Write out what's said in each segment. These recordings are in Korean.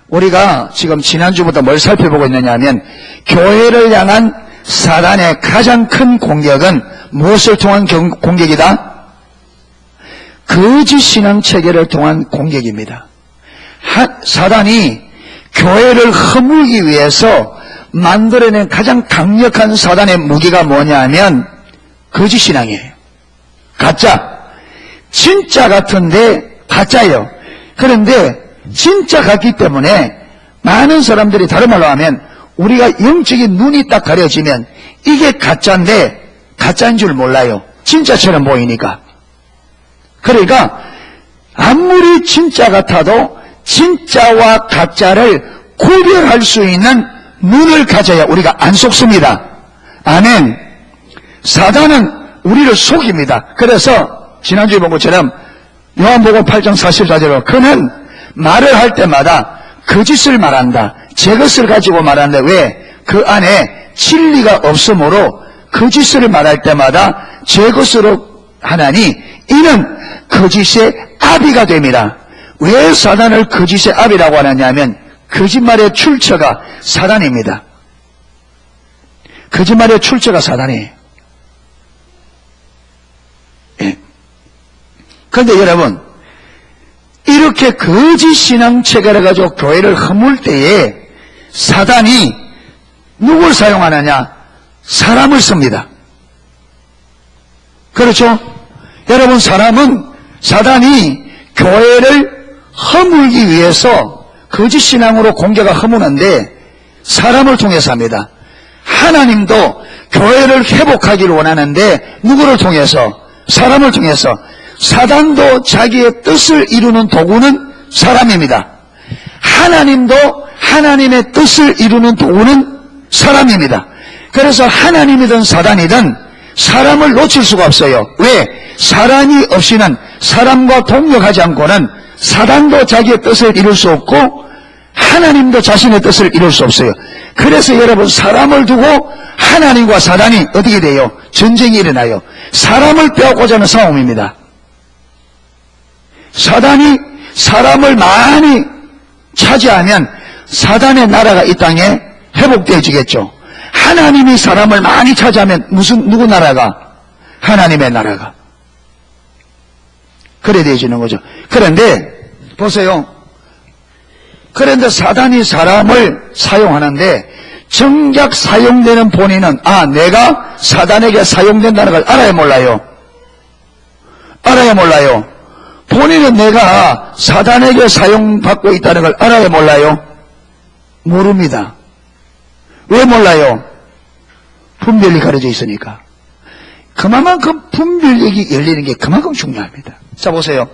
우리가 지금 지난주부터 뭘 살펴보고 있느냐 하면 교회를 향한 사단의 가장 큰 공격은 무엇을 통한 공격이다? 거짓 신앙 체계를 통한 공격입니다. 사단이 교회를 허물기 위해서 만들어낸 가장 강력한 사단의 무기가 뭐냐 하면 거짓 신앙이에요. 가짜. 진짜 같은데 가짜예요. 그런데 진짜 같기 때문에 많은 사람들이 다른 말로 하면 우리가 영적인 눈이 딱 가려지면 이게 가짜인데 가짜인 줄 몰라요. 진짜처럼 보이니까. 그러니까 아무리 진짜 같아도 진짜와 가짜를 구별할 수 있는 눈을 가져야 우리가 안 속습니다. 아멘. 사단은 우리를 속입니다. 그래서 지난주에 본 것처럼 요한복음 8장 44절로 그는 말을 할 때마다 거짓을 말한다. 제 것을 가지고 말한다. 왜? 그 안에 진리가 없으므로 거짓을 말할 때마다 제 것으로 하나니 이는 거짓의 아비가 됩니다. 왜 사단을 거짓의 아비라고 하느냐면 거짓말의 출처가 사단입니다. 거짓말의 출처가 사단이에요. 예. 그런데 여러분 이렇게 거짓 신앙 체계를 가지고 교회를 허물 때에 사단이 누굴 사용하느냐? 사람을 씁니다. 그렇죠? 여러분 사단이 교회를 허물기 위해서 거짓 신앙으로 공격을 허무는데 사람을 통해서 합니다. 하나님도 교회를 회복하기를 원하는데 누구를 통해서? 사람을 통해서. 사단도 자기의 뜻을 이루는 도구는 사람입니다. 하나님도 하나님의 뜻을 이루는 도구는 사람입니다. 그래서 하나님이든 사단이든 사람을 놓칠 수가 없어요. 왜? 사람이 없이는 사람과 동력하지 않고는 사단도 자기의 뜻을 이룰 수 없고 하나님도 자신의 뜻을 이룰 수 없어요. 그래서 여러분 사람을 두고 하나님과 사단이 어떻게 돼요? 전쟁이 일어나요. 사람을 빼앗고자 하는 싸움입니다. 사단이 사람을 많이 차지하면 사단의 나라가 이 땅에 회복되어지겠죠. 하나님이 사람을 많이 차지하면 누구 나라가? 하나님의 나라가. 그래 되어지는 거죠. 그런데 보세요. 그런데 사단이 사람을 사용하는데 정작 사용되는 본인은 내가 사단에게 사용된다는 걸 알아야 몰라요. 알아야 몰라요. 본인은 내가 사단에게 사용받고 있다는 걸 알아야 몰라요. 모릅니다. 왜 몰라요? 분별이 가려져 있으니까. 그만큼 분별력이 열리는 게 그만큼 중요합니다. 자 보세요.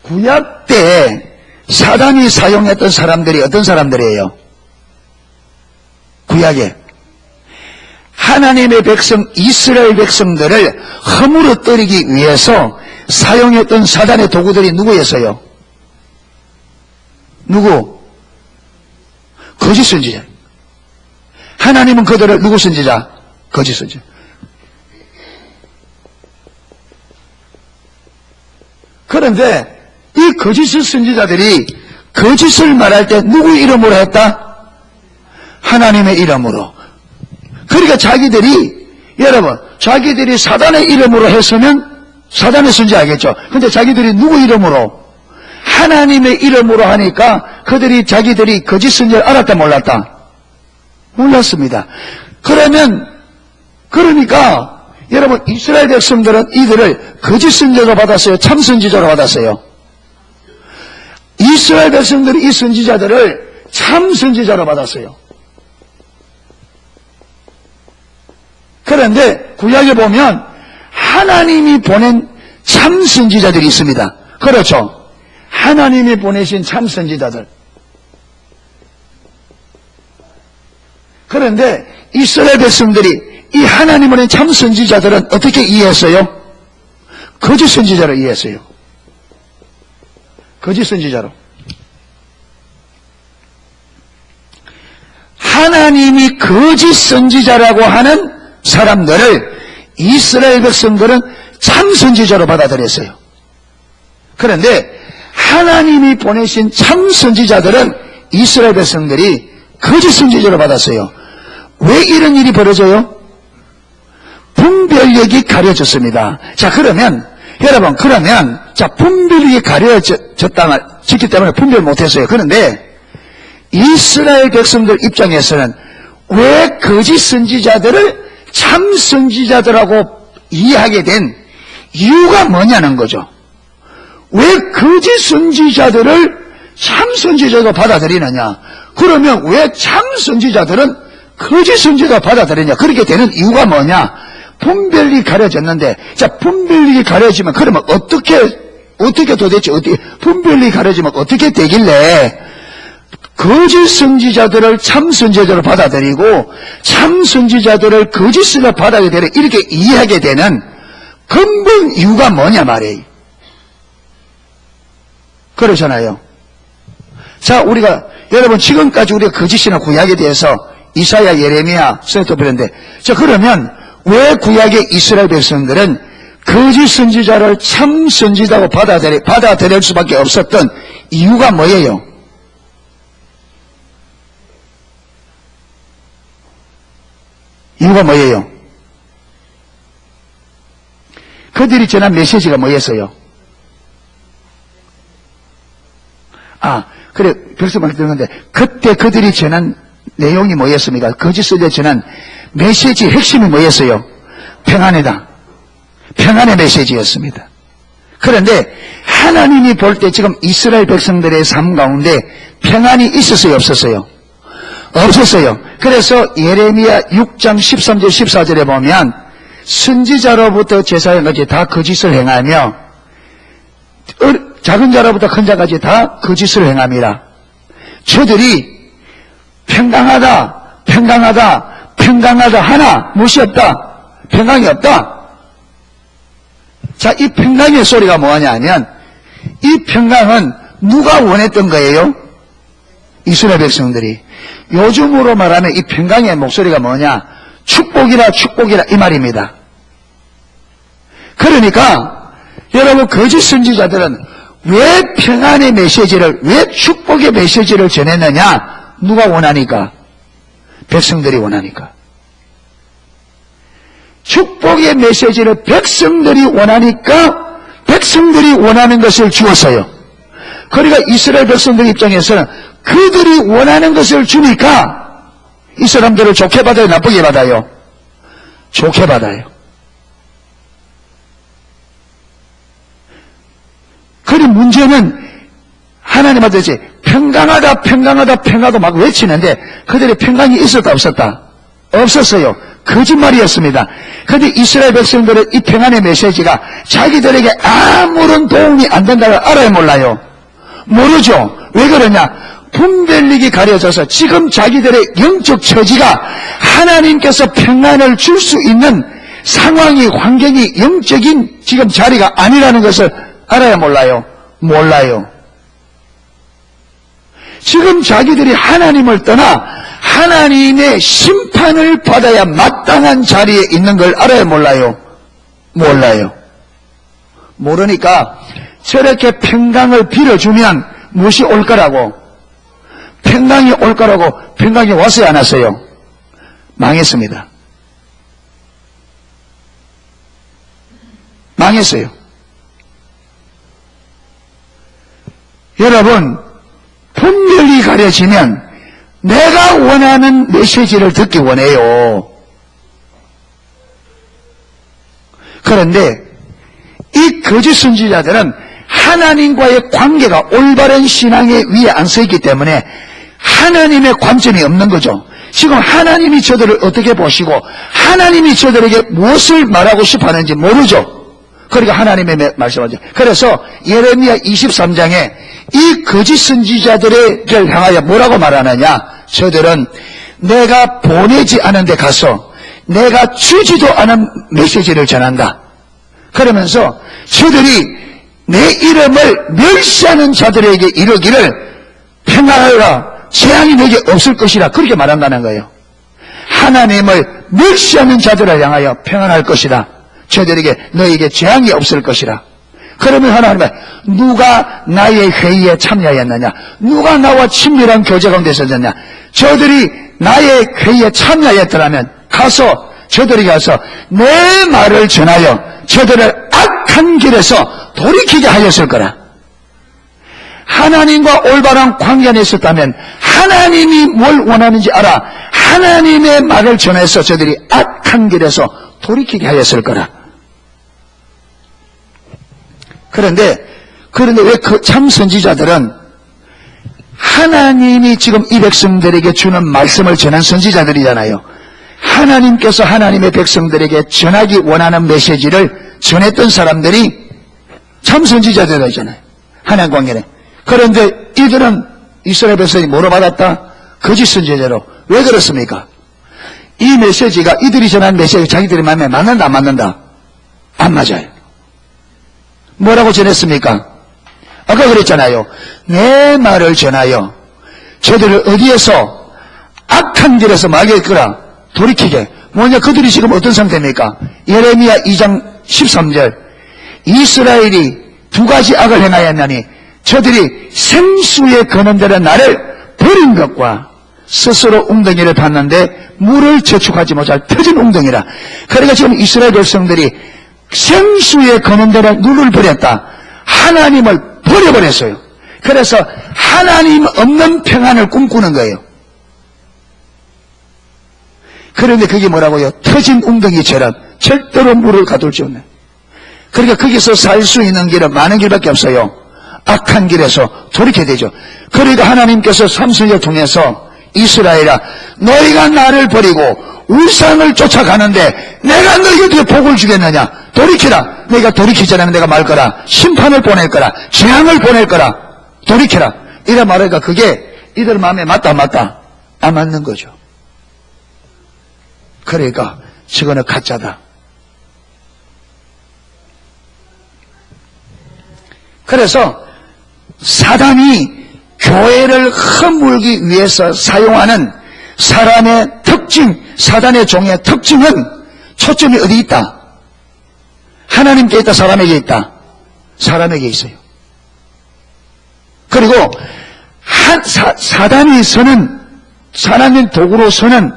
구약 때 사단이 사용했던 사람들이 어떤 사람들이에요? 구약에 하나님의 백성 이스라엘 백성들을 허물어뜨리기 위해서 사용했던 사단의 도구들이 누구였어요? 누구? 거짓 선지자. 하나님은 그들을 누구 선지자? 거짓 선지자. 그런데 이 거짓 선지자들이 거짓을 말할 때 누구 이름으로 했다? 하나님의 이름으로. 그러니까 자기들이 사단의 이름으로 했으면 사단의 선지 알겠죠? 근데 자기들이 누구 이름으로? 하나님의 이름으로 하니까 자기들이 거짓 선지를 알았다 몰랐다? 몰랐습니다. 그러니까 여러분 이스라엘 백성들은 이들을 거짓 선지자로 받았어요? 참 선지자로 받았어요? 이스라엘 백성들이 이 선지자들을 참 선지자로 받았어요. 그런데 구약에 보면 하나님이 보낸 참 선지자들이 있습니다. 그렇죠? 하나님이 보내신 참 선지자들. 그런데 이스라엘 백성들이 이 하나님 보낸 참 선지자들은 어떻게 이해했어요? 거짓 선지자로 이해했어요. 거짓 선지자로. 하나님이 거짓 선지자라고 하는 사람들을 이스라엘 백성들은 참 선지자로 받아들였어요. 그런데 하나님이 보내신 참 선지자들은 이스라엘 백성들이 거짓 선지자로 받았어요. 왜 이런 일이 벌어져요? 분별력이 가려졌습니다. 자, 그러면 여러분, 자, 분별력이 가려졌기 때문에 분별 못했어요. 그런데 이스라엘 백성들 입장에서는 왜 거짓 선지자들을 참 선지자들하고 이해하게 된 이유가 뭐냐는 거죠. 왜 거짓 선지자들을 참 선지자로 받아들이느냐? 그러면 왜 참 선지자들은 거짓 선지자 받아들이냐? 그렇게 되는 이유가 뭐냐? 분별이 가려졌는데, 자, 분별이 가려지면, 그러면 분별이 가려지면 어떻게 되길래, 거짓 선지자들을 참 선지자로 받아들이고, 참 선지자들을 거짓 선지자로 받아들이고, 이렇게 이해하게 되는 근본 이유가 뭐냐 말이에요. 그러잖아요. 자, 여러분, 지금까지 우리가 거짓이나 구약에 대해서 이사야, 예레미야, 살펴보는데, 자, 그러면, 왜 구약의 이스라엘 백성들은 거짓 선지자를 참 선지자로 받아들일 수밖에 없었던 이유가 뭐예요? 이유가 뭐예요? 그들이 전한 메시지가 뭐였어요? 그래, 벌써 말했는데, 그때 그들이 전한 내용이 뭐였습니까? 거짓 선지자 전한 메시지 핵심이 뭐였어요? 평안이다. 평안의 메시지였습니다. 그런데 하나님이 볼 때 지금 이스라엘 백성들의 삶 가운데 평안이 있었어요? 없었어요? 없었어요. 그래서 예레미야 6장 13절 14절에 보면 선지자로부터 제사장까지 다 거짓을 행하며 작은 자로부터 큰 자까지 다 거짓을 행함이라. 저들이 평강하다 하나 무엇이 없다. 평강이 없다. 자, 이 평강의 소리가 뭐냐 하면 이 평강은 누가 원했던 거예요? 이스라엘 백성들이. 요즘으로 말하면 이 평강의 목소리가 뭐냐? 축복이라 이 말입니다. 그러니까 여러분, 거짓 선지자들은 왜 평안의 메시지를, 왜 축복의 메시지를 전했느냐? 누가 원하니까? 백성들이 원하니까. 축복의 메시지를 백성들이 원하니까 백성들이 원하는 것을 주었어요. 그러니까 이스라엘 백성들 입장에서는 그들이 원하는 것을 주니까 이 사람들을 좋게 받아요? 나쁘게 받아요? 좋게 받아요. 그리고 문제는 하나님한테 이제 평강하다 막 외치는데 그들의 평강이 있었다 없었다? 없었어요. 거짓말이었습니다. 그런데 이스라엘 백성들은 이 평안의 메시지가 자기들에게 아무런 도움이 안 된다는 걸 알아요 몰라요? 모르죠. 왜 그러냐? 분별력이 가려져서 지금 자기들의 영적 처지가 하나님께서 평안을 줄 수 있는 상황이, 환경이, 영적인 지금 자리가 아니라는 것을 알아요 몰라요? 몰라요. 지금 자기들이 하나님을 떠나 하나님의 심판을 받아야 마땅한 자리에 있는 걸 알아요 몰라요? 몰라요. 모르니까 저렇게 평강을 빌어주면 무엇이 올 거라고? 평강이 올 거라고. 평강이 왔어요 안 왔어요? 망했습니다. 망했어요. 여러분, 분별이 가려지면 내가 원하는 메시지를 듣기 원해요. 그런데 이 거짓 선지자들은 하나님과의 관계가 올바른 신앙의 위에 안 서 있기 때문에 하나님의 관점이 없는 거죠. 지금 하나님이 저들을 어떻게 보시고 하나님이 저들에게 무엇을 말하고 싶어 하는지 모르죠. 그러니까 하나님의 말씀하죠. 그래서 예레미야 23장에 이 거짓 선지자들을 향하여 뭐라고 말하느냐? 저들은 내가 보내지 않은 데 가서 내가 주지도 않은 메시지를 전한다. 그러면서 저들이 내 이름을 멸시하는 자들에게 이르기를 평안하라, 재앙이 내게 없을 것이라, 그렇게 말한다는 거예요. 하나님을 멸시하는 자들을 향하여 평안할 것이다. 저들에게 너에게 재앙이 없을 것이라. 그러면 하나님은 누가 나의 회의에 참여했느냐? 누가 나와 친밀한 교제 가운데 있었느냐? 저들이 나의 회의에 참여했더라면 저들이 가서 내 말을 전하여 저들을 악한 길에서 돌이키게 하였을 거라. 하나님과 올바른 관계 안에 있었다면 하나님이 뭘 원하는지 알아. 하나님의 말을 전해서 저들이 악한 길에서 돌이키게 하였을 거라. 그런데 왜 그 참 선지자들은 하나님이 지금 이 백성들에게 주는 말씀을 전한 선지자들이잖아요. 하나님께서 하나님의 백성들에게 전하기 원하는 메시지를 전했던 사람들이 참 선지자들이잖아요. 하나님 관계는. 그런데 이들은 이스라엘 백성이 뭐로 받았다? 거짓 선지자로. 왜 그렇습니까? 이 메시지가 이들이 전한 메시지가 자기들의 마음에 맞는다 안 맞는다? 안 맞아요. 뭐라고 전했습니까? 아까 그랬잖아요. 내 말을 전하여 저들을 어디에서 악한 길에서 막을 돌이키게. 뭐냐, 그들이 지금 어떤 상태입니까? 예레미야 2장 13절 이스라엘이 두 가지 악을 행하였나니 저들이 생수에 거는 데는 나를 버린 것과 스스로 웅덩이를 팠는데 물을 저축하지 못할 터진 웅덩이라. 그러니까 지금 이스라엘 백성들이 생수에 거는 데는 눈을 버렸다. 하나님을 버려버렸어요. 그래서 하나님 없는 평안을 꿈꾸는 거예요. 그런데 그게 뭐라고요? 터진 웅덩이처럼 절대로 물을 가둘 수 없네. 그러니까 거기서 살 수 있는 길은 많은 길밖에 없어요. 악한 길에서 돌이켜야 되죠. 그러니까 하나님께서 삼손을 통해서 이스라엘아, 너희가 나를 버리고 우상을 쫓아가는데 내가 너희에게 복을 주겠느냐? 돌이키라. 너희가 돌이키지 않으면 내가 말 거라. 심판을 보낼 거라. 재앙을 보낼 거라. 돌이키라. 이래 말하니까 그게 이들 마음에 맞다 안 맞다? 안 맞는 거죠. 그러니까 저거는 가짜다. 그래서 사단이 교회를 허물기 위해서 사용하는 사람의 특징, 사단의 종의 특징은 초점이 어디 있다? 하나님께 있다, 사람에게 있다? 사람에게 있어요. 그리고 사단이 서는, 사단의 도구로 서는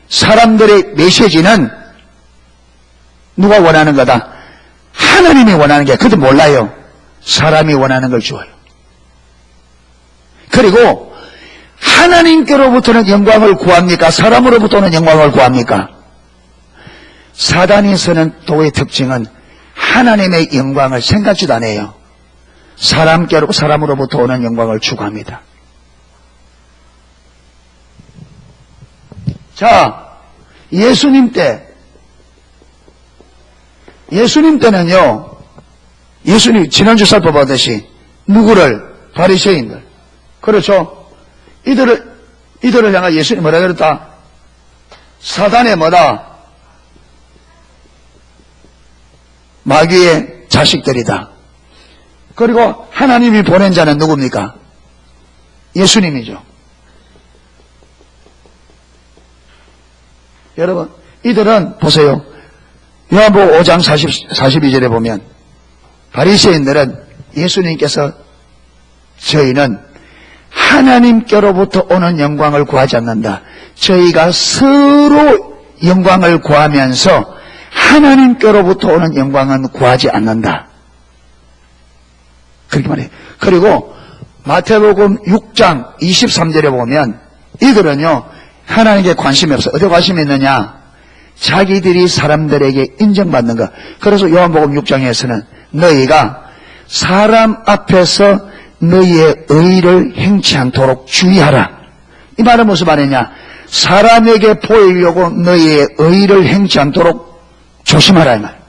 사람들의 메시지는 누가 원하는 거다? 하나님이 원하는 게, 그것도 몰라요. 사람이 원하는 걸 주어요. 그리고 하나님께로부터는 영광을 구합니까? 사람으로부터는 영광을 구합니까? 사단이 서는 도의 특징은 하나님의 영광을 생각지도 않아요. 사람으로부터 오는 영광을 추구합니다. 자, 예수님 때는요, 예수님 지난주 살펴보듯이 누구를? 바리새인들. 그렇죠? 이들을 향해 예수님 뭐라 그랬다? 사단의 뭐다? 마귀의 자식들이다. 그리고 하나님이 보낸 자는 누굽니까? 예수님이죠. 여러분, 이들은 보세요. 요한복음 5장 42절에 보면 바리새인들은 예수님께서 저희는 하나님께로부터 오는 영광을 구하지 않는다. 저희가 서로 영광을 구하면서 하나님께로부터 오는 영광은 구하지 않는다. 그렇게 말해요. 그리고 마태복음 6장 23절에 보면 이들은요, 하나님께 관심이 없어. 어디에 관심이 있느냐? 자기들이 사람들에게 인정받는 것. 그래서 요한복음 6장에서는 너희가 사람 앞에서 너희의 의를 행치 않도록 주의하라. 이 말은 무슨 말이냐? 사람에게 보이려고 너희의 의를 행치 않도록 조심하라 이 말.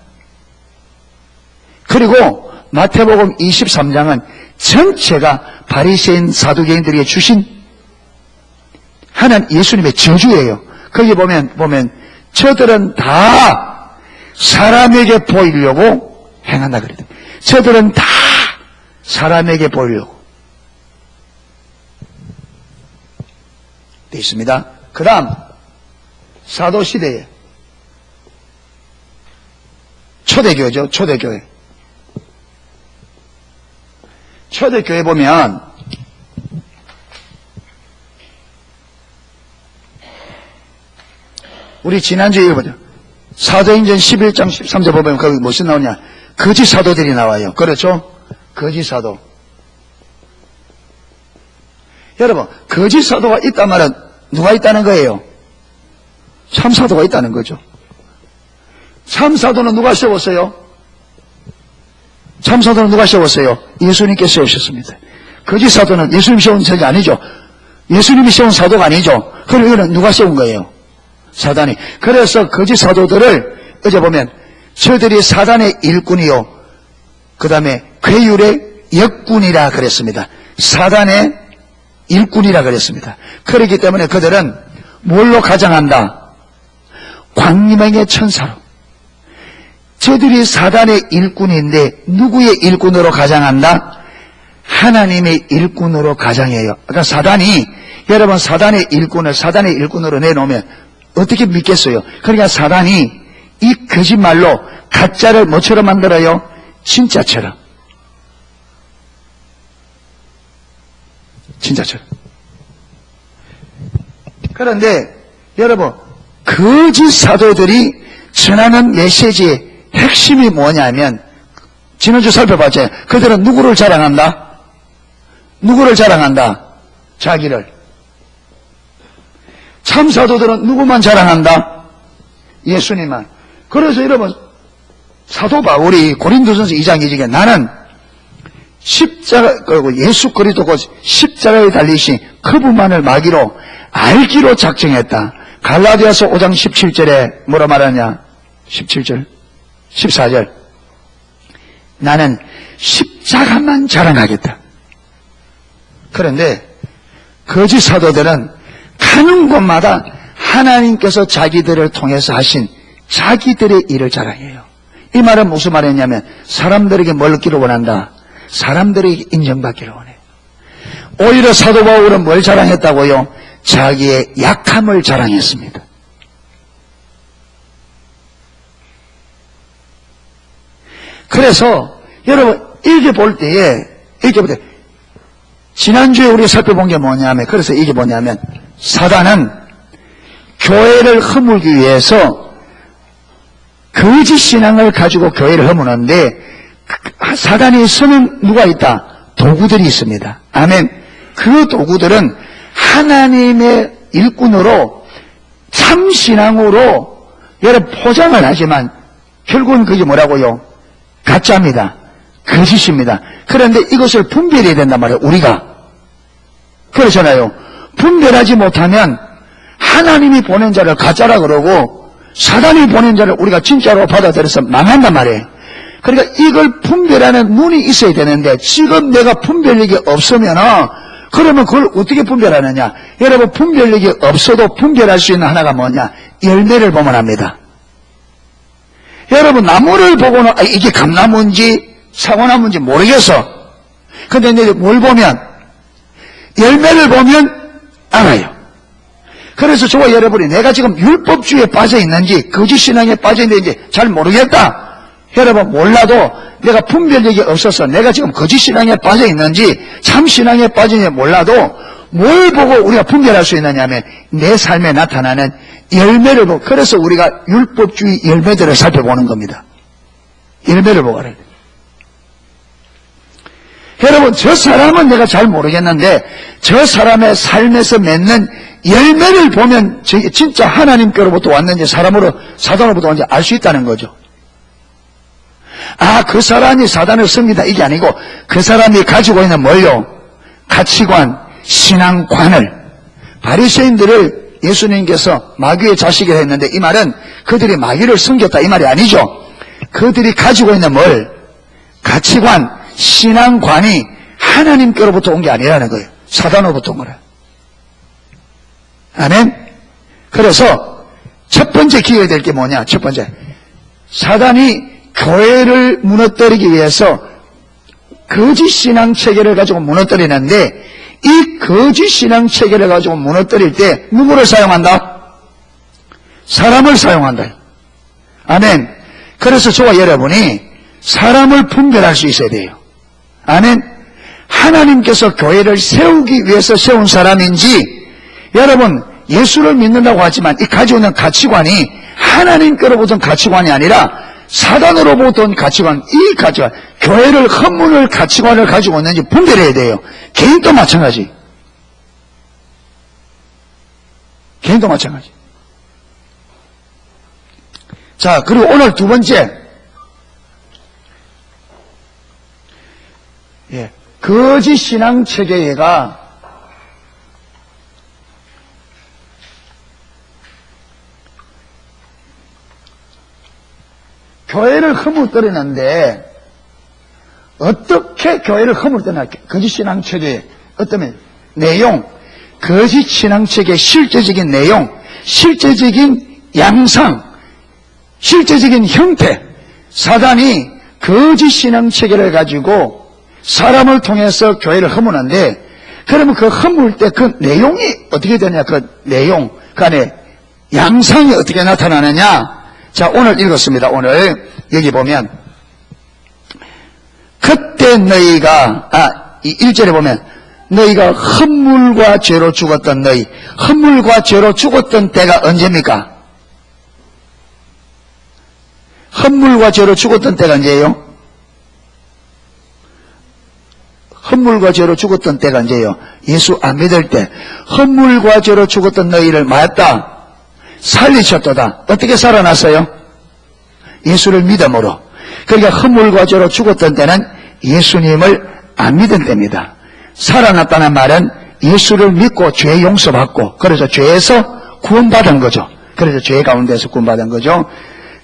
그리고 마태복음 23장은 전체가 바리새인 사두개인들에게 주신 하나님 예수님의 저주예요. 거기 보면 저들은 다 사람에게 보이려고 행한다 그랬거든요. 저들은 다 사람에게 보이려고 되어 있습니다. 그 다음 사도시대에 초대교회죠. 초대교회. 초대교회 보면 우리 지난주에 보죠. 사도행전 11장 13절 보면 거기 무엇이 나오냐? 거짓 사도들이 나와요. 그렇죠? 거짓 사도. 여러분, 거짓 사도가 있단 말은 누가 있다는 거예요? 참 사도가 있다는 거죠. 참 사도는 누가 세웠어요? 참 사도는 누가 세웠어요? 예수님께 세우셨습니다. 거짓 사도는 예수님 세운 적이 아니죠. 예수님이 세운 사도가 아니죠. 그럼 이거는 누가 세운 거예요? 사단이. 그래서 거짓 사도들을 어제 보면 저들이 사단의 일꾼이요, 그 다음에 괴율의 역군이라 그랬습니다. 사단의 일꾼이라 그랬습니다. 그렇기 때문에 그들은 뭘로 가장한다? 광명의 천사로. 저들이 사단의 일꾼인데 누구의 일꾼으로 가장한다? 하나님의 일꾼으로 가장해요. 그러니까 사단이, 여러분 사단의 일꾼으로 내놓으면 어떻게 믿겠어요? 그러니까 사단이 이 거짓말로 가짜를 뭐처럼 만들어요? 진짜처럼. 진짜처럼. 그런데 여러분, 거짓 사도들이 전하는 메시지의 핵심이 뭐냐면, 지난주 살펴봤죠. 그들은 누구를 자랑한다? 누구를 자랑한다? 자기를. 참 사도들은 누구만 자랑한다? 예수님만. 그래서 여러분, 사도 바울이 고린도전서 2장 2절에 나는 십자가, 그리고 예수 그리스도가 십자가에 달리신 그분만을 마기로 알기로 작정했다. 갈라디아서 5장 17절에 뭐라 말하냐? 17절, 14절. 나는 십자가만 자랑하겠다. 그런데 거짓 사도들은 가는 곳마다 하나님께서 자기들을 통해서 하신 자기들의 일을 자랑해요. 이 말은 무슨 말이냐면 사람들에게 뭘 얻기를 원한다? 사람들에게 인정받기를 원해요. 오히려 사도 바울은 뭘 자랑했다고요? 자기의 약함을 자랑했습니다. 그래서 여러분 이게 볼 때에 지난주에 우리 살펴본 게 뭐냐면, 그래서 이게 뭐냐면 사단은 교회를 허물기 위해서 거짓 신앙을 가지고 교회를 허무는데 사단이 쓰는 누가 있다? 도구들이 있습니다. 아멘. 그 도구들은 하나님의 일꾼으로 참 신앙으로 여러분 포장을 하지만 결국은 그게 뭐라고요? 가짜입니다. 거짓입니다. 그런데 이것을 분별해야 된단 말이에요. 우리가. 그렇잖아요. 분별하지 못하면 하나님이 보낸 자를 가짜라 그러고 사단이 보낸 자를 우리가 진짜로 받아들여서 망한단 말이에요. 그러니까 이걸 분별하는 눈이 있어야 되는데 지금 내가 분별력이 없으면 그러면 그걸 어떻게 분별하느냐? 여러분 분별력이 없어도 분별할 수 있는 하나가 뭐냐? 열매를 보면 합니다. 여러분 나무를 보고는 이게 감나무인지 사과나무인지 모르겠어. 근데 내가 뭘 보면? 열매를 보면 알아요. 그래서 저와 여러분이 내가 지금 율법주의에 빠져 있는지 거짓 신앙에 빠져 있는지 잘 모르겠다. 여러분 몰라도 내가 분별력이 없어서 내가 지금 거짓 신앙에 빠져 있는지 참 신앙에 빠지는지 몰라도 뭘 보고 우리가 분별할 수 있느냐면 내 삶에 나타나는 열매를 보고, 그래서 우리가 율법주의 열매들을 살펴보는 겁니다. 열매를 보고 알아야 돼요. 여러분 저 사람은 내가 잘 모르겠는데 저 사람의 삶에서 맺는 열매를 보면 저게 진짜 하나님께로부터 왔는지 사단으로부터 왔는지 알 수 있다는 거죠. 그 사람이 사단을 씁니다 이게 아니고 그 사람이 가지고 있는 뭘요? 가치관, 신앙관을. 바리새인들을 예수님께서 마귀의 자식이라 했는데 이 말은 그들이 마귀를 섬겼다 이 말이 아니죠. 그들이 가지고 있는 뭘? 가치관, 신앙관이 하나님께로부터 온 게 아니라는 거예요. 사단으로부터 온 거라. 아멘? 그래서 첫 번째 기회가 될 게 뭐냐? 첫 번째, 사단이 교회를 무너뜨리기 위해서 거짓 신앙 체계를 가지고 무너뜨리는데 이 거짓 신앙 체계를 가지고 무너뜨릴 때 누구를 사용한다? 사람을 사용한다. 아멘. 그래서 저와 여러분이 사람을 분별할 수 있어야 돼요. 아멘. 하나님께서 교회를 세우기 위해서 세운 사람인지, 여러분 예수를 믿는다고 하지만 이 가지고 있는 가치관이 하나님께로부터 가치관이 아니라 사단으로부터 온 가치관, 이 가치관, 교회를 허무는 가치관을 가지고 있는지 분별해야 돼요. 개인도 마찬가지. 개인도 마찬가지. 자, 그리고 오늘 두 번째, 거짓 신앙 체계가 교회를 허물뜨리는데, 어떻게 교회를 허물뜨리나? 거짓 신앙 체계의 어떤 내용, 거짓 신앙 체계의 실제적인 내용, 실제적인 양상, 실제적인 형태, 사단이 거짓 신앙 체계를 가지고 사람을 통해서 교회를 허무는데, 그러면 그 허물 때 그 내용이 어떻게 되냐? 그 내용, 그 안에 양상이 어떻게 나타나느냐? 자, 오늘 읽었습니다. 오늘 여기 보면 그때 너희가, 이 1절에 보면 너희가 헛물과 죄로 죽었던 너희, 헛물과 죄로 죽었던 때가 언제입니까? 헛물과 죄로 죽었던 때가 언제예요? 헛물과 죄로 죽었던 때가 언제예요? 예수 안 믿을 때. 헛물과 죄로 죽었던 너희를 맞다 살리셨도다. 어떻게 살아났어요? 예수를 믿음으로. 그러니까 헛물과 죄로 죽었던 때는 예수님을 안 믿은 때입니다. 살아났다는 말은 예수를 믿고 죄 용서받고, 그래서 죄에서 구원받은 거죠. 그래서 죄 가운데서 구원받은 거죠.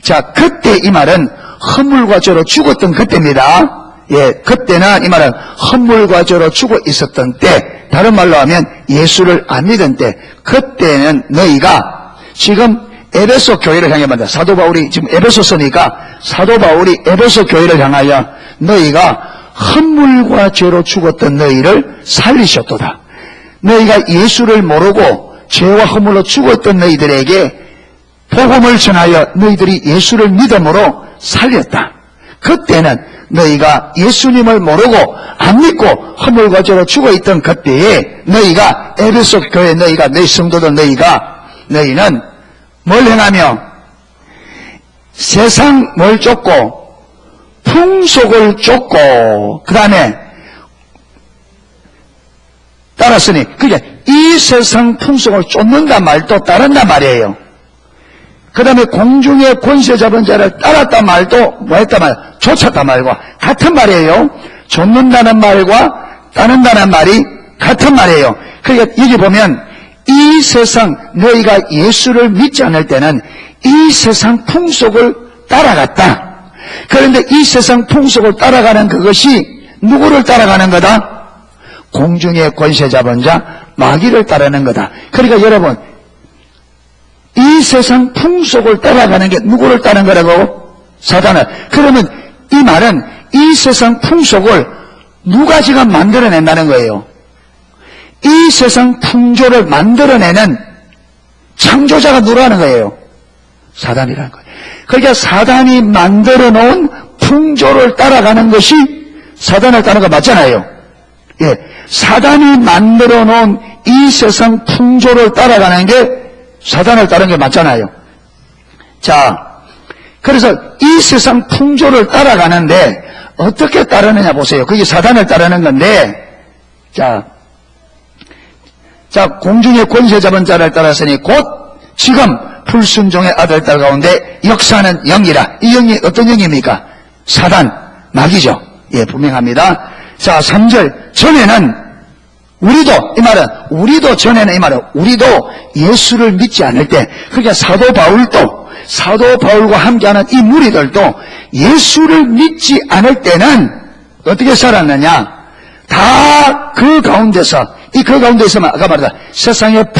자, 그때 이 말은 헛물과 죄로 죽었던 그때입니다. 그때는 이 말은 헛물과 죄로 죽어 있었던 때, 다른 말로 하면 예수를 안 믿은 때, 그때는 너희가 지금 에베소 교회를 향해 말한다. 사도 바울이 지금 에베소서니까 사도 바울이 에베소 교회를 향하여 너희가 헛물과 죄로 죽었던 너희를 살리셨도다. 너희가 예수를 모르고 죄와 허물로 죽었던 너희들에게 복음을 전하여 너희들이 예수를 믿음으로 살렸다. 그때는 너희가 예수님을 모르고 안 믿고 허물과 죄로 죽어있던 그때에 너희가 에베소 교회 너희가 너희 성도들 너희는 뭘 행하며 세상 뭘 쫓고 풍속을 쫓고 그 다음에 따랐으니 그게 이 세상 풍속을 쫓는단 말도 따른단 말이에요. 그 다음에 공중의 권세 잡은 자를 따랐단 말도 뭐 했단 말, 쫓았단 말과 같은 말이에요. 쫓는다는 말과 따른다는 말이 같은 말이에요. 그러니까 여기 보면 이 세상, 너희가 예수를 믿지 않을 때는 이 세상 풍속을 따라갔다. 그런데 이 세상 풍속을 따라가는 그것이 누구를 따라가는 거다? 공중의 권세 잡은 자 마귀를 따르는 거다. 그러니까 여러분, 이 세상 풍속을 따라가는 게 누구를 따르는 거라고? 사단을. 그러면 이 말은 이 세상 풍속을 누가 지금 만들어낸다는 거예요. 이 세상 풍조를 만들어내는 창조자가 누구라는 거예요? 사단이라는 거예요. 그러니까 사단이 만들어 놓은 풍조를 따라가는 것이 사단을 따르는 거 맞잖아요. 사단이 만들어 놓은 이 세상 풍조를 따라가는 게 사단을 따르는 게 맞잖아요. 자, 그래서 이 세상 풍조를 따라가는데 어떻게 따르느냐 보세요. 그게 사단을 따르는 건데, 자, 공중의 권세 잡은 자를 따랐으니 곧 지금 불순종의 아들 딸 가운데 역사하는 영이라. 이 영이 어떤 영입니까? 사단, 마귀죠. 분명합니다. 자, 3절. 전에는 우리도, 이 말은 우리도 전에는 이 말은 우리도 예수를 믿지 않을 때, 그러니까 사도 바울과 함께하는 이 무리들도 예수를 믿지 않을 때는 어떻게 살았느냐? 다 그 가운데서, 그 가운데서만 아까 말했다 세상의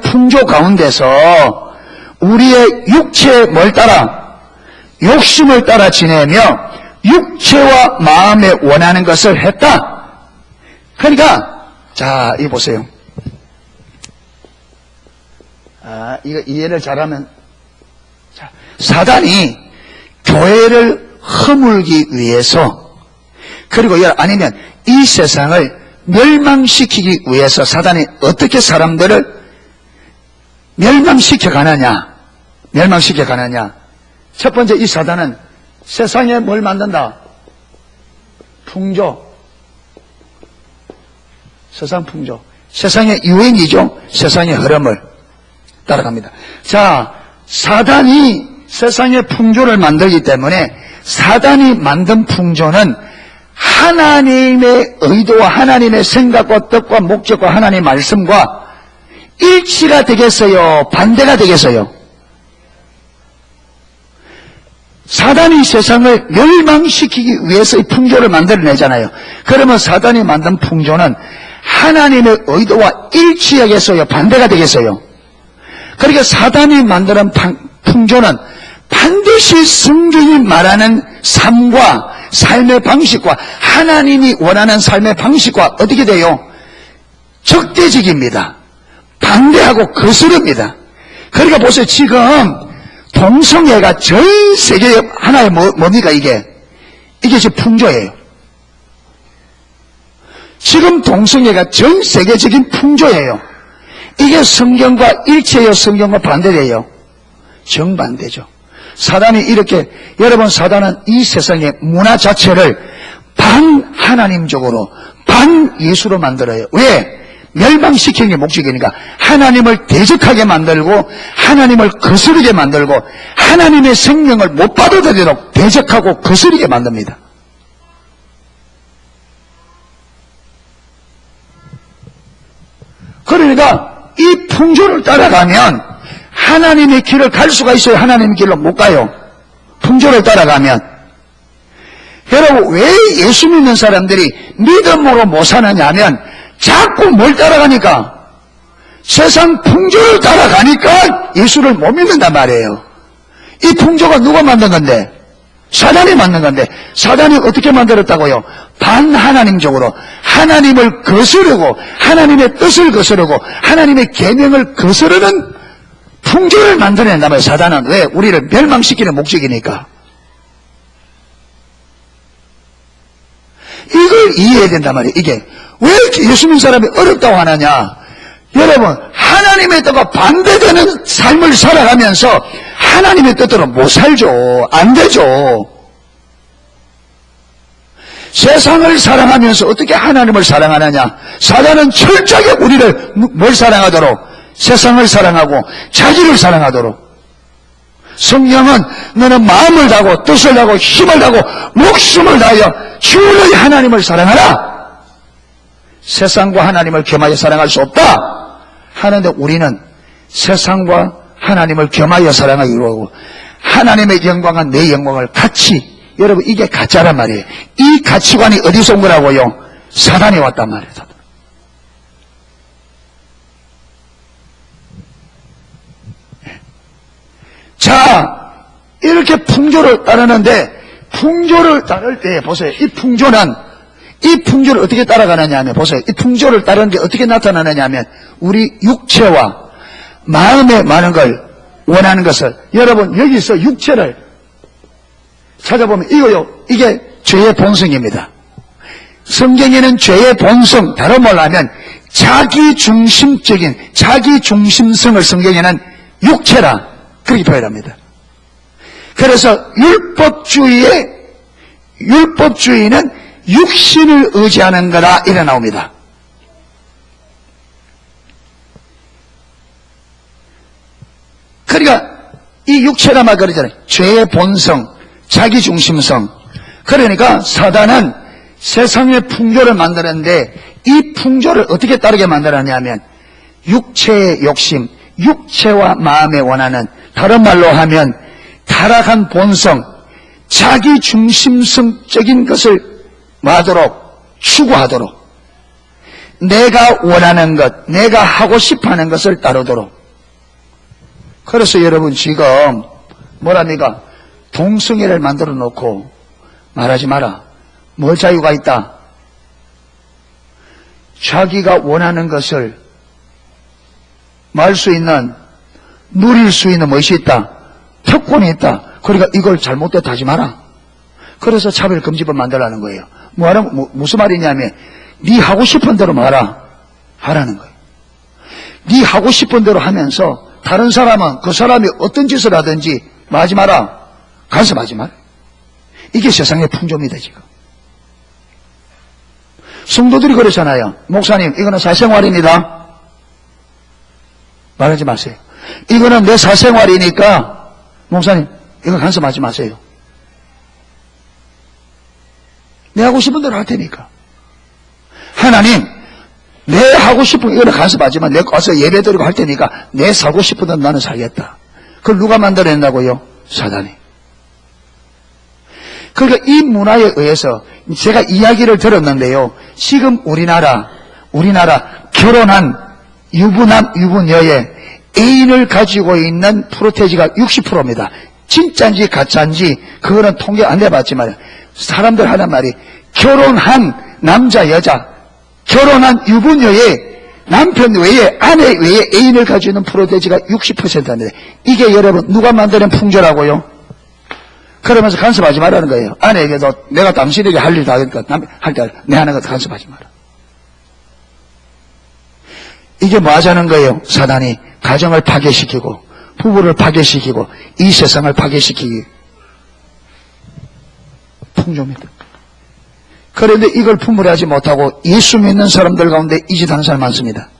풍조 가운데서 우리의 육체의 뭘 따라? 욕심을 따라 지내며 육체와 마음에 원하는 것을 했다. 그러니까 자, 이거 보세요. 이거 이해를 잘하면, 자, 사단이 교회를 허물기 위해서 그리고 아니면 이 세상을 멸망시키기 위해서 사단이 어떻게 사람들을 멸망시켜 가느냐. 첫 번째, 이 사단은 세상에 뭘 만든다? 풍조. 세상 풍조. 세상의 유행이죠. 세상의 흐름을 따라갑니다. 자, 사단이 세상의 풍조를 만들기 때문에 사단이 만든 풍조는 하나님의 의도와 하나님의 생각과 뜻과 목적과 하나님의 말씀과 일치가 되겠어요? 반대가 되겠어요? 사단이 세상을 멸망시키기 위해서 이 풍조를 만들어내잖아요. 그러면 사단이 만든 풍조는 하나님의 의도와 일치하겠어요? 반대가 되겠어요? 그러니까 사단이 만드는 풍조는 반드시 성경이 말하는 삶과 삶의 방식과 하나님이 원하는 삶의 방식과 어떻게 돼요? 적대적입니다. 반대하고 거스릅니다. 그러니까 보세요. 지금 동성애가 전 세계에 하나의 뭡니까 이게? 이게 지금 풍조예요. 지금 동성애가 전 세계적인 풍조예요. 이게 성경과 일치해요? 성경과 반대돼요? 정반대죠. 사단이 이렇게, 여러분, 사단은 이 세상의 문화 자체를 반하나님적으로, 반예수로 만들어요. 왜? 멸망시키는 게 목적이니까 하나님을 대적하게 만들고 하나님을 거스르게 만들고 하나님의 생명을 못 받아들이도록 대적하고 거스르게 만듭니다. 그러니까 이 풍조를 따라가면 하나님의 길을 갈 수가 있어요? 하나님의 길로 못 가요? 풍조를 따라가면. 여러분, 왜 예수 믿는 사람들이 믿음으로 못 사느냐 하면 자꾸 뭘 따라가니까? 세상 풍조를 따라가니까 예수를 못 믿는단 말이에요. 이 풍조가 누가 만든 건데? 사단이 만든 건데, 사단이 어떻게 만들었다고요? 반하나님적으로 하나님을 거스르고 하나님의 뜻을 거스르고 하나님의 계명을 거스르는 풍조를 만들어낸단 말이에요. 사단은. 왜? 우리를 멸망시키는 목적이니까. 이걸 이해해야 된단 말이에요. 이게 왜 이렇게 예수 믿는 사람이 어렵다고 하느냐? 여러분, 하나님의 뜻과 반대되는 삶을 살아가면서 하나님의 뜻대로 못 살죠. 안 되죠. 세상을 사랑하면서 어떻게 하나님을 사랑하느냐? 사단은 철저하게 우리를 뭘 사랑하도록? 세상을 사랑하고 자기를 사랑하도록. 성경은 너는 마음을 다하고 뜻을 다하고 힘을 다하고 목숨을 다하여 주의 하나님을 사랑하라. 세상과 하나님을 겸하여 사랑할 수 없다 하는데 우리는 세상과 하나님을 겸하여 사랑하기로 하고 하나님의 영광과 내 영광을 같이, 여러분 이게 가짜란 말이에요. 이 가치관이 어디서 온 거라고요? 사단이 왔단 말이에요. 사단. 자, 이렇게 풍조를 따르는데 풍조를 따를 때 보세요. 이 풍조를 어떻게 따라가느냐 하면 보세요. 이 풍조를 따르는 게 어떻게 나타나느냐 하면 우리 육체와 마음에 많은 걸 원하는 것을, 여러분 여기서 육체를 찾아보면 이거요. 이게 죄의 본성입니다. 성경에는 죄의 본성, 다른 말로 하면 자기중심적인 자기중심성을 성경에는 육체라 그렇게 표현합니다. 그래서 율법주의는 육신을 의지하는 거다 이래 나옵니다. 그러니까 이 육체라 말 그러잖아요. 죄의 본성, 자기중심성. 그러니까 사단은 세상의 풍조를 만드는데 이 풍조를 어떻게 따르게 만들었냐면 육체의 욕심, 육체와 마음에 원하는, 다른 말로 하면 타락한 본성, 자기중심성적인 것을 하도록, 추구하도록, 내가 원하는 것, 내가 하고 싶어하는 것을 따르도록. 그래서 여러분 지금 뭐랍니까? 동성애를 만들어 놓고 말하지 마라. 뭘 자유가 있다? 자기가 원하는 것을 말 수 있는, 누릴 수 있는 무엇이 있다? 특권이 있다. 그러니까 이걸 잘못됐다 하지 마라. 그래서 차별금지법 만들라는 거예요. 무슨 말이냐면, 네 하고 싶은 대로 말아. 하라는 거예요. 네 하고 싶은 대로 하면서, 다른 사람은 그 사람이 어떤 짓을 하든지, 뭐 하지 마라. 간섭하지 마라. 이게 세상의 풍조입니다, 지금. 성도들이 그러잖아요. 목사님, 이거는 사생활입니다. 말하지 마세요. 이거는 내 사생활이니까, 목사님, 이거 간섭하지 마세요. 내 하고 싶은 대로 할 테니까. 하나님, 내 하고 싶은 이거는 간섭하지만 내 가서 예배 드리고 할 테니까 내 살고 싶은 대로 나는 살겠다. 그걸 누가 만들어낸다고요? 사단이. 그러니까 이 문화에 의해서 제가 이야기를 들었는데요. 지금 우리나라 결혼한 유부남, 유부녀의 애인을 가지고 있는 프로테지가 60%입니다. 진짜인지 가짜인지 그거는 통계 안 해봤지만 사람들 하는 말이 결혼한 남자, 여자, 결혼한 유부녀의 남편 외에 아내 외에 애인을 가지고 있는 프로테지가 60%입니다. 이게 여러분 누가 만드는 풍조라고요? 그러면서 간섭하지 말라는 거예요. 아내에게도 내가 당신에게 할 일 다 하니까 할 때 내 하는 것도 간섭하지 마라. 이게 뭐 하자는 거예요? 사단이 가정을 파괴시키고 부부를 파괴시키고 이 세상을 파괴시키기 풍조입니다. 그런데 이걸 품으려하지 못하고 예수 믿는 사람들 가운데 이 짓 하는 사람 많습니다.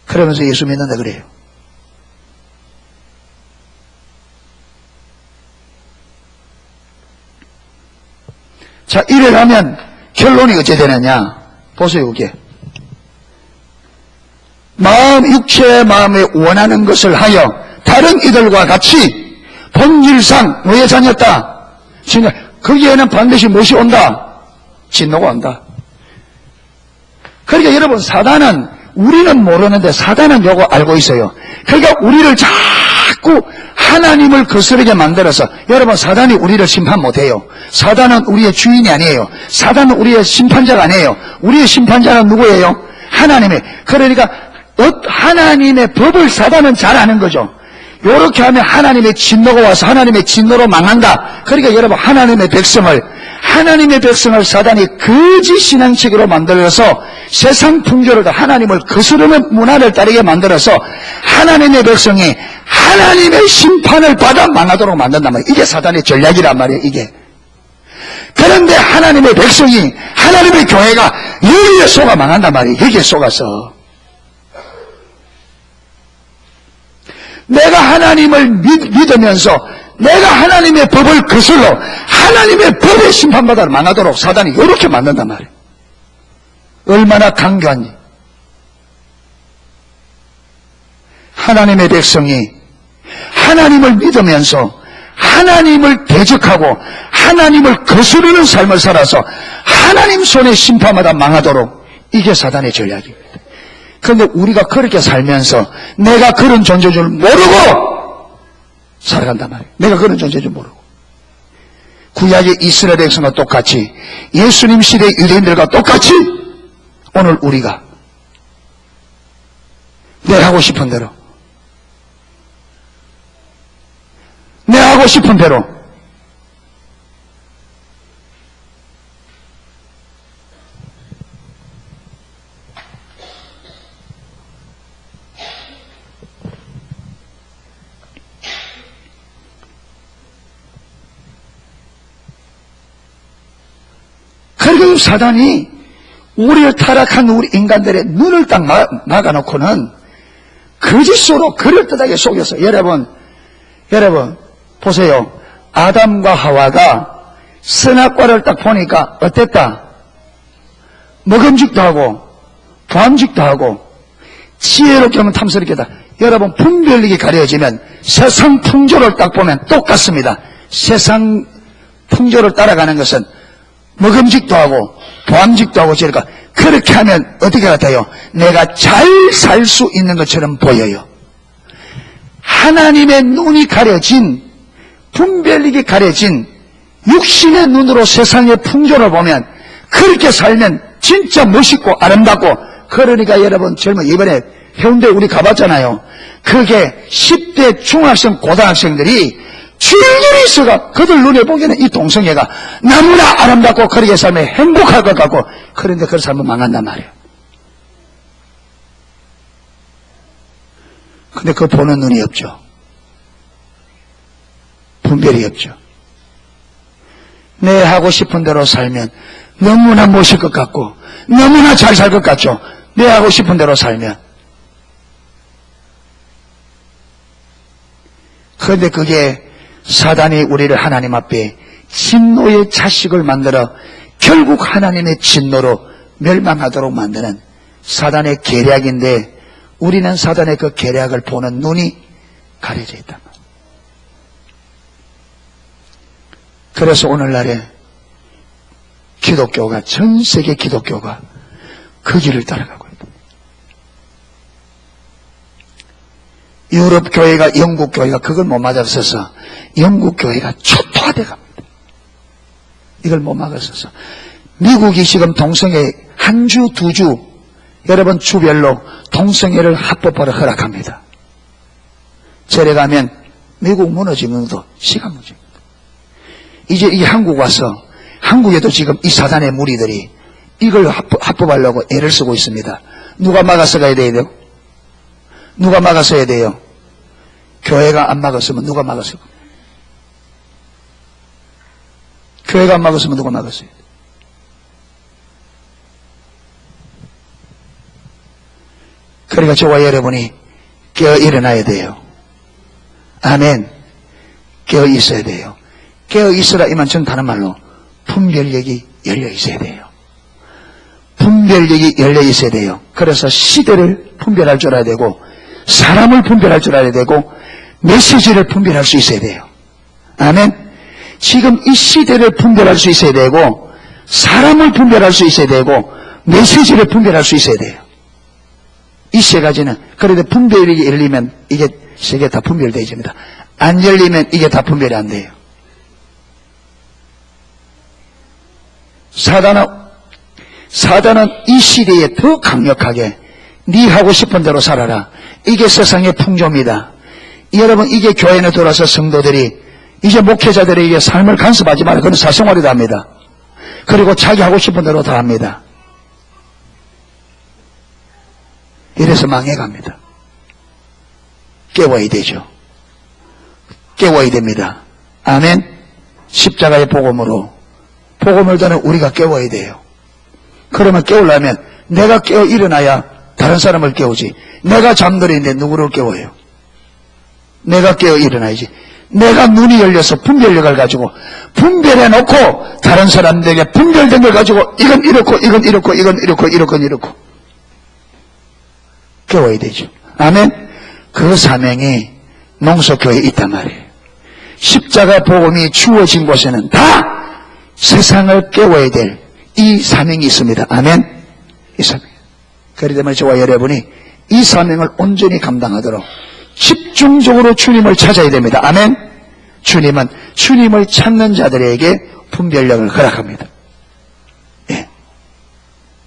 그러면서 예수 믿는다 그래요. 자, 이래가면 결론이 어찌 되느냐? 보세요, 이게. 육체의 마음에 원하는 것을 하여 다른 이들과 같이 본질상 노예 자녀다. 거기에는 반드시 무엇이 온다? 진노가 온다. 그러니까 여러분, 사단은 우리는 모르는데 사단은 요거 알고 있어요. 그러니까 우리를 자꾸 하나님을 거스르게 만들어서, 여러분, 사단이 우리를 심판 못해요. 사단은 우리의 주인이 아니에요. 사단은 우리의 심판자가 아니에요. 우리의 심판자는 누구예요? 하나님의. 그러니까 하나님의 법을 사단은 잘 아는 거죠. 요렇게 하면 하나님의 진노가 와서 하나님의 진노로 망한다. 그러니까 여러분, 하나님의 백성을 사단이 거짓 신앙책으로 만들어서 세상 풍조를 하나님을 거스르는 문화를 따르게 만들어서 하나님의 백성이 하나님의 심판을 받아 망하도록 만든단 말이에요. 이게 사단의 전략이란 말이에요, 이게. 그런데 하나님의 백성이, 하나님의 교회가 여기에 속아 망한단 말이에요. 여기에 속아서. 내가 하나님을 믿으면서 내가 하나님의 법을 거슬러 하나님의 법에 심판받아 망하도록 사단이 이렇게 만든단 말이에요. 얼마나 강교한지. 하나님의 백성이 하나님을 믿으면서 하나님을 대적하고 하나님을 거스르는 삶을 살아서 하나님 손에 심판받아 망하도록, 이게 사단의 전략입니다. 그런데 우리가 그렇게 살면서 내가 그런 존재인 줄 모르고 살아간단 말이에요. 내가 그런 존재인 줄 모르고. 구약의 이스라엘 백성과 똑같이, 예수님 시대 유대인들과 똑같이 오늘 우리가 내 하고 싶은 대로, 내 하고 싶은 대로 그리고 사단이 우리를 타락한 우리 인간들의 눈을 딱 막아놓고는 거짓으로 그럴듯하게 속여서, 여러분 보세요. 아담과 하와가 선악과를 딱 보니까 어땠다? 먹음직도 하고 보암직도 하고 지혜롭게 하면 탐스럽게다. 여러분, 분별력이 가려지면 세상 풍조를 딱 보면 똑같습니다. 세상 풍조를 따라가는 것은 먹음직도 하고 보암직도 하고, 그러니까 그렇게 하면 어떻게 같아요? 내가 잘 살 수 있는 것처럼 보여요. 하나님의 눈이 가려진, 분별력이 가려진 육신의 눈으로 세상의 풍조를 보면 그렇게 살면 진짜 멋있고 아름답고. 그러니까 여러분, 이번에 해운대 우리 가봤잖아요. 그게 10대 중학생, 고등학생들이 줄줄이 있어가 그들 눈에 보기에는 이 동성애가 너무나 아름답고 그렇게 살면 행복할 것 같고, 그런데 그런 삶은 망한단 말이에요. 근데 그거 보는 눈이 없죠. 분별이 없죠. 내 하고 싶은 대로 살면 너무나 멋질 것 같고 너무나 잘 살 것 같죠. 내 하고 싶은 대로 살면. 그런데 그게 사단이 우리를 하나님 앞에 진노의 자식을 만들어 결국 하나님의 진노로 멸망하도록 만드는 사단의 계략인데, 우리는 사단의 그 계략을 보는 눈이 가려져 있단 말이에요. 그래서 오늘날에 기독교가, 전 세계 기독교가 그 길을 따라가고 있다. 유럽 교회가, 영국 교회가 그걸 못 맞았어서 영국 교회가 초토화돼 갑니다. 이걸 못 막았어서 미국이 지금 동성애 한 주, 두 주, 여러분 주별로 동성애를 합법화를 허락합니다. 절에 가면 미국 무너지는 것도 시간 문제입니다. 이제 이 한국 와서, 한국에도 지금 이 사단의 무리들이 이걸 합법하려고 애를 쓰고 있습니다. 누가 막아서야 돼요? 누가 막아서야 돼요? 교회가 안 막았으면 누가 막았어요? 교회가 안 막았으면 누가 막았어요? 그러니까 저와 여러분이 깨어 일어나야 돼요. 아멘. 깨어 있어야 돼요. 깨어 있으라 이만 전 다른 말로 분별력이 열려 있어야 돼요. 분별력이 열려 있어야 돼요. 그래서 시대를 분별할 줄 알아야 되고, 사람을 분별할 줄 알아야 되고, 메시지를 분별할 수 있어야 돼요. 아멘. 지금 이 시대를 분별할 수 있어야 되고, 사람을 분별할 수 있어야 되고, 메시지를 분별할 수 있어야 돼요. 이 세 가지는, 그런데 분별이 열리면 이게 세 개 다 분별되어집니다. 안 열리면 이게 다 분별이 안 돼요. 사단은 이 시대에 더 강력하게 네 하고 싶은 대로 살아라. 이게 세상의 풍조입니다. 여러분, 이게 교회에 들어와서 성도들이, 이제 목회자들에게 삶을 간섭하지 마라. 그건 사생활이다 합니다. 그리고 자기 하고 싶은 대로 다 합니다. 이래서 망해갑니다. 깨워야 되죠. 깨워야 됩니다. 아멘. 십자가의 복음으로, 복음을 듣는 우리가 깨워야 돼요. 그러면 깨우려면 내가 깨어 일어나야 다른 사람을 깨우지. 내가 잠들었는데 누구를 깨워요? 내가 깨어 일어나야지. 내가 눈이 열려서 분별력을 가지고 분별해놓고 다른 사람들에게 분별된 걸 가지고 이건 이렇고 이건 이렇고 이건 이렇고 이렇건 이렇고 깨워야 되죠. 아멘. 그 사명이 농소교회에 있단 말이에요. 십자가 복음이 주어진 곳에는 다 세상을 깨워야 될 이 사명이 있습니다. 아멘. 이 사명. 그렇기 때문에 저와 여러분이 이 사명을 온전히 감당하도록 집중적으로 주님을 찾아야 됩니다. 아멘. 주님은 주님을 찾는 자들에게 분별력을 허락합니다. 예.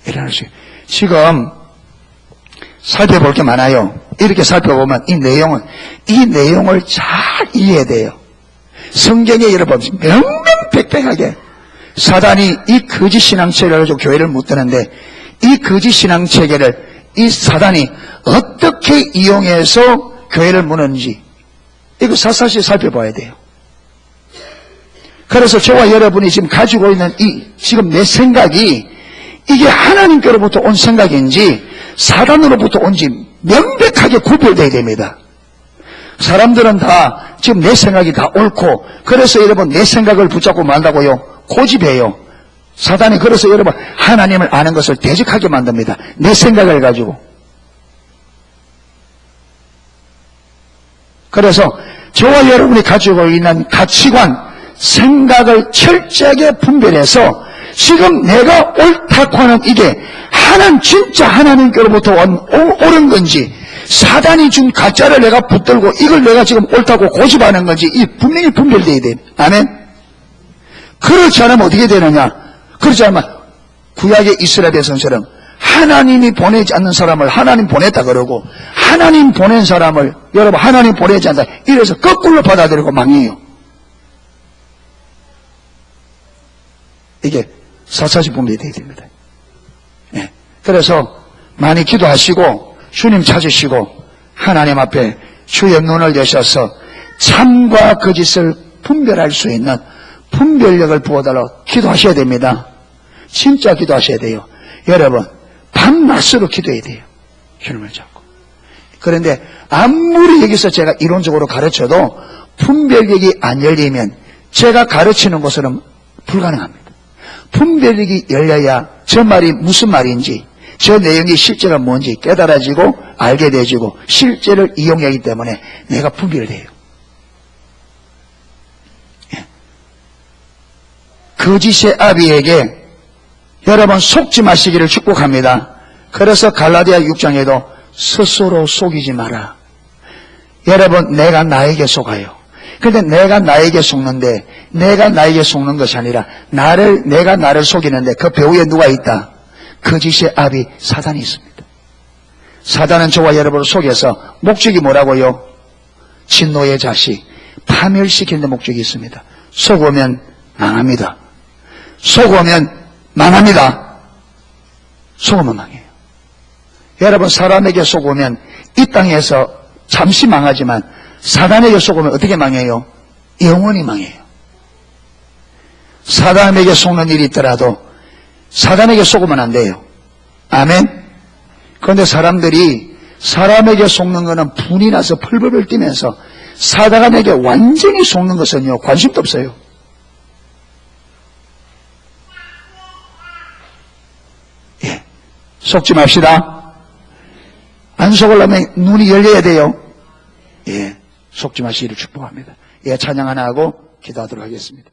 일어날 수. 지금 살펴볼 게 많아요. 이렇게 살펴보면 이 내용을 잘 이해해야 돼요. 성경에 여러분 명명백백하게 사단이 이 거짓 신앙체계를 가지고 교회를 묻드는데, 이 거짓 신앙체계를 이 사단이 어떻게 이용해서 교회를 무는지 이거 사사시 살펴봐야 돼요. 그래서 저와 여러분이 지금 가지고 있는 지금 내 생각이 이게 하나님께로부터 온 생각인지 사단으로부터 온지 명백하게 구별되어야 됩니다. 사람들은 다 지금 내 생각이 다 옳고, 그래서 여러분 내 생각을 붙잡고 만다고요 고집해요. 사단이 그래서 여러분 하나님을 아는 것을 대적하게 만듭니다. 내 생각을 가지고. 그래서 저와 여러분이 가지고 있는 가치관, 생각을 철저하게 분별해서 지금 내가 옳다고 하는 이게 진짜 하나님께로부터 옳은 건지, 사단이 준 가짜를 내가 붙들고 이걸 내가 지금 옳다고 고집하는 건지 이 분명히 분별돼야 돼. 아멘. 그렇지 않으면 어떻게 되느냐? 그렇지 않으면 구약의 이스라엘 백성처럼 하나님이 보내지 않는 사람을 하나님 보냈다 그러고, 하나님 보낸 사람을 여러분 하나님 보내지 않는다, 이래서 거꾸로 받아들이고 망해요. 이게 사사시 분별이 되어야 됩니다. 예. 그래서 많이 기도하시고 주님 찾으시고 하나님 앞에 주의 눈을 여셔서 참과 거짓을 분별할 수 있는 분별력을 부어달라고 기도하셔야 됩니다. 진짜 기도하셔야 돼요. 여러분 밤낮으로 기도해야 돼요. 주님을 잡고. 그런데 아무리 여기서 제가 이론적으로 가르쳐도 분별력이 안 열리면 제가 가르치는 것은 불가능합니다. 분별력이 열려야 저 말이 무슨 말인지, 저 내용이 실제가 뭔지 깨달아지고 알게 되지고 실제를 이용하기 때문에 내가 분별돼요. 예. 거짓의 아비에게 여러분 속지 마시기를 축복합니다. 그래서 갈라디아 6장에도 스스로 속이지 마라. 여러분 내가 나에게 속아요. 그런데 내가 나에게 속는데 내가 나에게 속는 것이 아니라 내가 나를 속이는데 그 배후에 누가 있다? 거짓의 아비 사단이 있습니다. 사단은 저와 여러분을 속여서 목적이 뭐라고요? 진노의 자식 파멸시키는 목적이 있습니다. 속으면 망합니다. 속으면 망합니다. 속으면 망해요. 여러분 사람에게 속으면 이 땅에서 잠시 망하지만 사단에게 속으면 어떻게 망해요? 영원히 망해요. 사단에게 속는 일이 있더라도 사단에게 속으면 안 돼요. 아멘. 그런데 사람들이 사람에게 속는 것은 분이 나서 펄펄 뛰면서 사단에게 완전히 속는 것은요 관심도 없어요. 예, 속지 맙시다. 안 속으려면 눈이 열려야 돼요. 예, 속지 마시기를 축복합니다. 예, 찬양 하나 하고 기도하도록 하겠습니다.